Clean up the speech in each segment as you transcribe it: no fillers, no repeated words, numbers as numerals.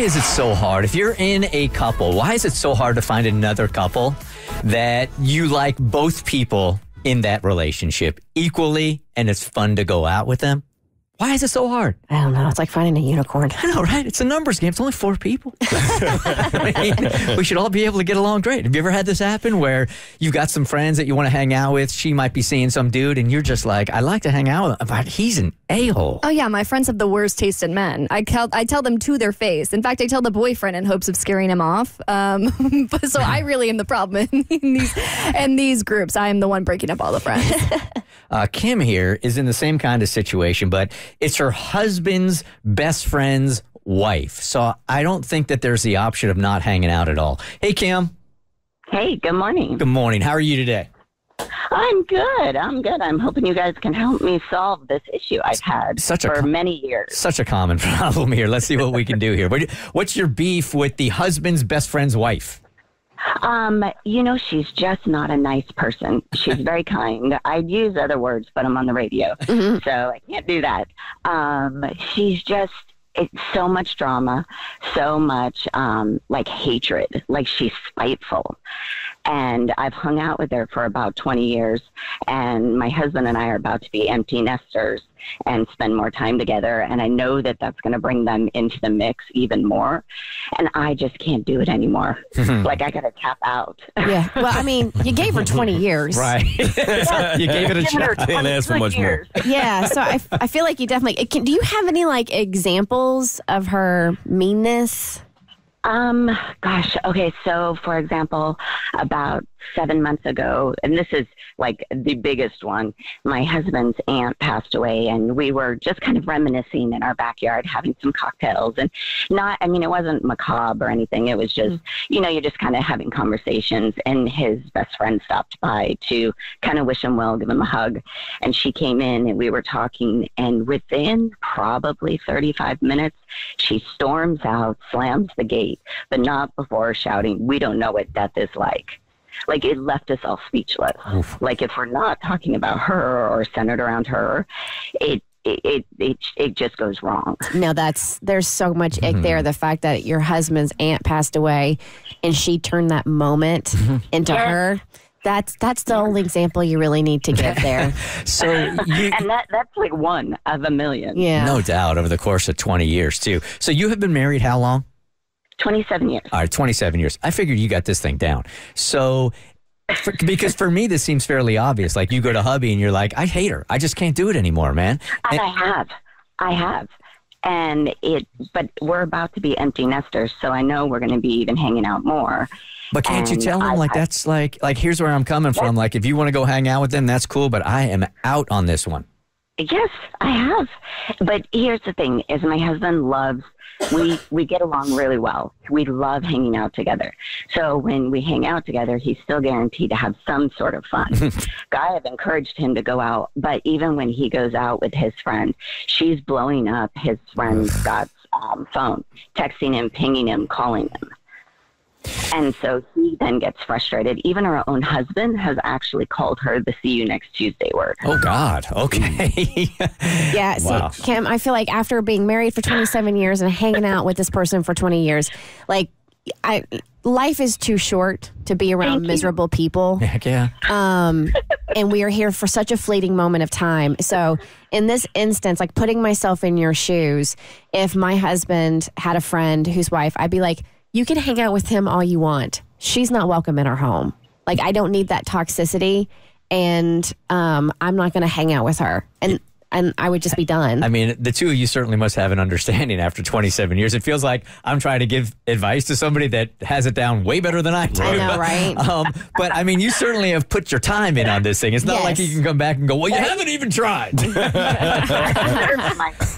is it so hard? If you're in a couple, why is it so hard to find another couple that you like both people in that relationship equally and it's fun to go out with them? Why is it so hard? I don't know. It's like finding a unicorn. I know, right? It's a numbers game. It's only 4 people. I mean, we should all be able to get along great. Have you ever had this happen where you've got some friends that you want to hang out with? She might be seeing some dude and you're just like, I like to hang out with him, but he's an a-hole. Oh, yeah. My friends have the worst taste in men. I tell them to their face. In fact, I tell the boyfriend in hopes of scaring him off. So I really am the problem in these groups. I am the one breaking up all the friends. Kim here is in the same kind of situation, but it's her husband's best friend's wife. So I don't think that there's the option of not hanging out at all. Hey, Kim. Hey, good morning. Good morning. How are you today? I'm good. I'm hoping you guys can help me solve this issue I've had for many years. Such a common problem here. Let's see what we can do here. What's your beef with the husband's best friend's wife? She's just not a nice person. She's very kind. I'd use other words, but I'm on the radio, so I can't do that. It's so much drama, so much hatred, like she's spiteful. And I've hung out with her for about 20 years, and my husband and I are about to be empty nesters and spend more time together. And I know that that's going to bring them into the mix even more. And I just can't do it anymore. Like, I got to tap out. Yeah. Well, I mean, you gave her 20 years. Right. You gave it a shot. Can't ask for much more. Yeah. So I feel like you definitely do you have any examples of her meanness? Okay. So, for example, about 7 months ago, and this is like the biggest one, my husband's aunt passed away, and we were just kind of reminiscing in our backyard, having some cocktails, and it wasn't macabre or anything. It was just, you're just kind of having conversations, and his best friend stopped by to kind of wish him well, give him a hug. And she came in and we were talking, and within probably 35 minutes, she storms out, slams the gate, but not before shouting, "We don't know what death is like." Like, it left us all speechless. Oof. Like, if we're not talking about her or centered around her, it just goes wrong. No, there's so much ick there. The fact that your husband's aunt passed away and she turned that moment into her. That's the only example you really need to give there. And that's like one of a million. Yeah. No doubt, over the course of 20 years, too. So you have been married how long? 27 years. All right, 27 years. I figured you got this thing down. So, because for me, this seems fairly obvious. Like, you go to hubby and you're like, I hate her. I just can't do it anymore, man. And I have. But we're about to be empty nesters, so I know we're going to be even hanging out more. But can't you tell him, that's like, here's where I'm coming from. Like, if you want to go hang out with them, that's cool, but I am out on this one. Yes, I have. But here's the thing, is my husband loves, we get along really well. We love hanging out together. So when we hang out together, he's still guaranteed to have some sort of fun. I have encouraged him to go out, but even when he goes out with his friend, she's blowing up his friend Scott's phone, texting him, pinging him, calling him. And so he then gets frustrated. Even her own husband has actually called her the "see you next Tuesday" word. Oh, God. Okay. Yeah. Wow. See, Kim, I feel like after being married for 27 years and hanging out with this person for 20 years, life is too short to be around miserable people. Heck yeah. And we are here for such a fleeting moment of time. So in this instance, like, putting myself in your shoes, if my husband had a friend whose wife, I'd be like, you can hang out with him all you want. She's not welcome in our home. Like, I don't need that toxicity, and I'm not going to hang out with her. And I would just be done. I mean, the two of you certainly must have an understanding after 27 years. It feels like I'm trying to give advice to somebody that has it down way better than I do. I know, right? But, I mean, you certainly have put your time in on this thing. It's not like you can come back and go, well, you haven't even tried.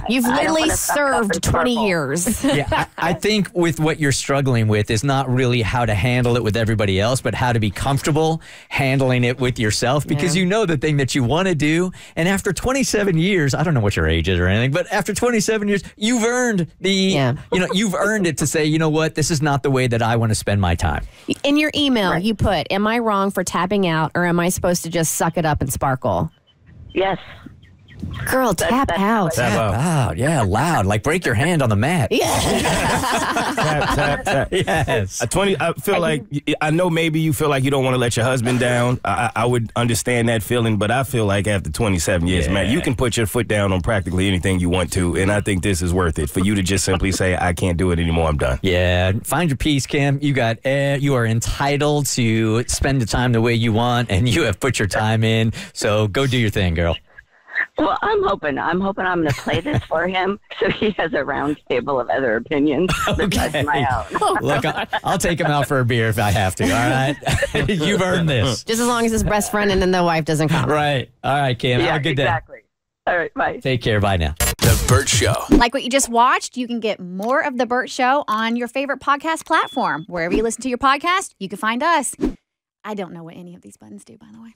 You've literally served 20 years. Yeah, I think with what you're struggling with is not really how to handle it with everybody else, but how to be comfortable handling it with yourself, because you know the thing that you want to do. And after 27 years, I don't know what your age is or anything, but after 27 years, you've earned you've earned it to say, you know what, this is not the way that I want to spend my time. In your email, you put, am I wrong for tapping out, or am I supposed to just suck it up and sparkle? Yes. Girl, tap out. Tap out. Yeah, loud. Like, break your hand on the mat. Yeah. tap. Yes. I feel like, I know maybe you feel like you don't want to let your husband down. I would understand that feeling, but I feel like after 27 years, man, you can put your foot down on practically anything you want to, and I think this is worth it for you to just simply say, I can't do it anymore, I'm done. Yeah, find your peace, Kim. You are entitled to spend the time the way you want, and you have put your time in, so go do your thing, girl. Well, I'm hoping I'm going to play this for him so he has a round table of other opinions besides my own. Look, I'll take him out for a beer if I have to, all right? You've earned this. Just as long as his best friend and then the wife doesn't come. Right. All right, Kim. Yeah, have a good exactly. All right, bye. day. Take care. Bye now. The Burt Show. Like what you just watched, you can get more of The Burt Show on your favorite podcast platform. Wherever you listen to your podcast, you can find us. I don't know what any of these buttons do, by the way.